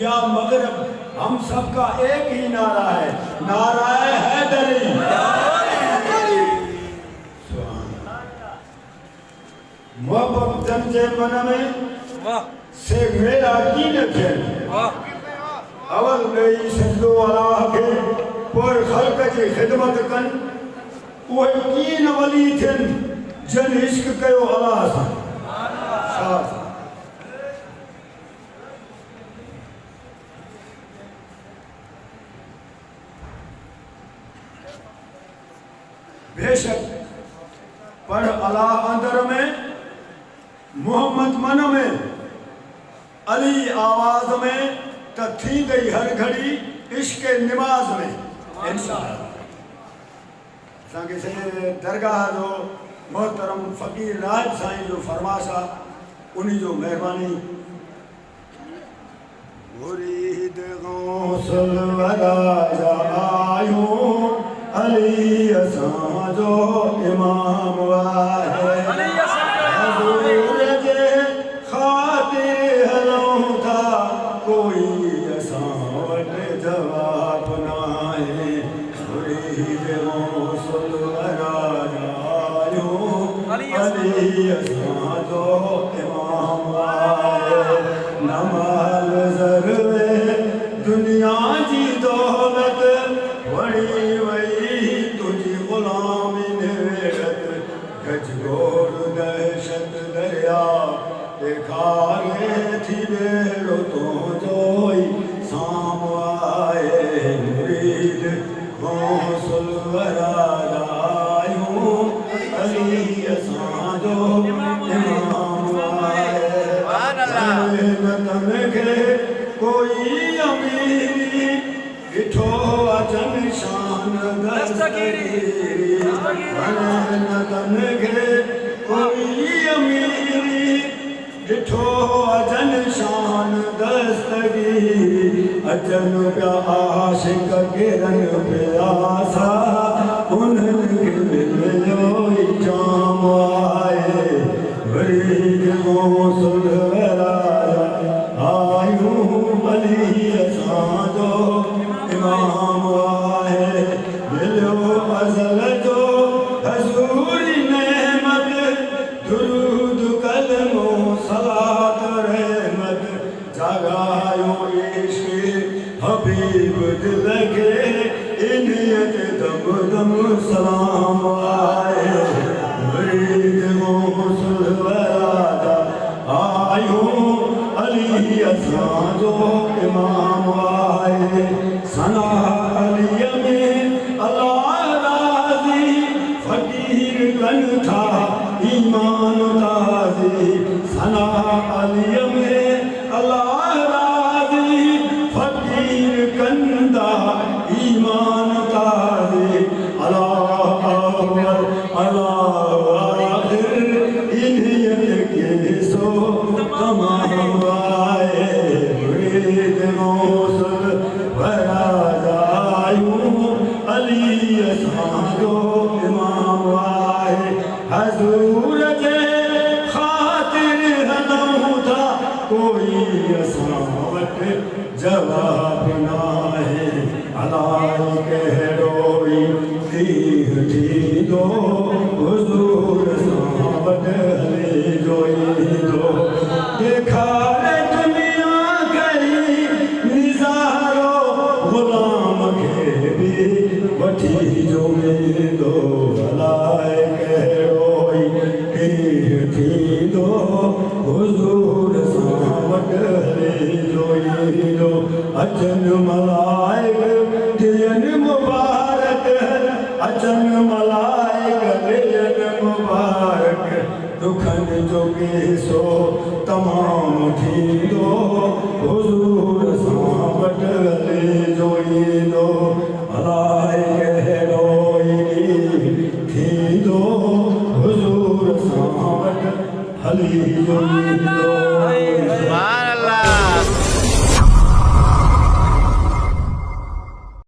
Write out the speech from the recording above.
या मगरब, हम सबका एक ही नारा है, नारा है हैदरी। मोहब्बत जन मन में से मेरा कीन थे अवल गई सजदो अल्लाह के पर खल्क जी खिदमत कन वो कीन वली थे जन इश्क कयो अल्लाह सा बेशक पर अल्लाह अंदर में मोहम्मद मन में अली आवाज में त थी गई हर घड़ी इश्क नमाज में इंशाअल्लाह से दरगाह जो मोहतरम फ़कीर राज साईं जो फरमाशा उन्हीं जो मेहरबानी मुरीद गौसल वराजा आयो अली असां जो इमाम वाहे हज़ूर जे खातिर हलूं था कोई असां वटि जवाब नाहे मुरीद गौसल वराजा आयो अली असां जो इमाम वाहे नमाल ज़रवे दुनिया जी दौलत वड़ी वई तुझी गुलामी निवेड़त गजगोर दहशत दरिया देखारे थी बेड़ो तो जोई साम आए मुरीद गौसल वराजा आयो अली असां जो इमाम आए तन के कोई अमीरी ॾिठो अचन शान दस्तगीरी तन के कोई अमीरी ॾिठो अचन शान दस्तगीरी अचन पिया आशिक़ किरन पिया सा उन्हनि खे मिलियो ई जाम आहे मुरीद गौसल वराजा आयो अली असां जो इमाम आहे मिलियो अज़ल जो हज़ूरी नेमत दुरूद कलमो सलात रहमत जगायो इश्क़ हबीब दिल खे इन्हीअ ते दम दम सलाम आहे मुरीद गौसल वराजा आयो अली असां जो इमाम आहे सना अलीअ में अल्लाह राज़ी फ़कीर कन था ईमान ताज़ी सना अलीअ में अल्लाह राज़ी फ़कीर कंदा ईमान ताज़ी अल्लाह अव्वल अल्लाह आख़िर इन्हीअ के सो तमाम आए मुरीद गौसल वराजा आयो अली असां जो इमाम आहे हज़ूर जे ख़ातिर हलूं था कोई असां वटि जवाब नाहे अलाए कहिड़ो ई ॾींहुं थींदो हुज़ूर सां वटि हले जो ईंदो देखारे दुनिया कई निज़ारो ग़ुलाम खे बि वठी जो वेंदो अलाए कहिड़ो ई ॾींहुं थींदो हुज़ूर सां वटि हले जो ईंदो अचनि मलाइक ॾियनि मुबारक अचनि मलाइक ॾियनि मुबारक दुखनि जो केसो तमामु थींदो हुज़ूर सां वटि हले जो ईंदो अलाए कहिड़ो ई थींदो हुज़ूर सां वटि हली जो ईंदो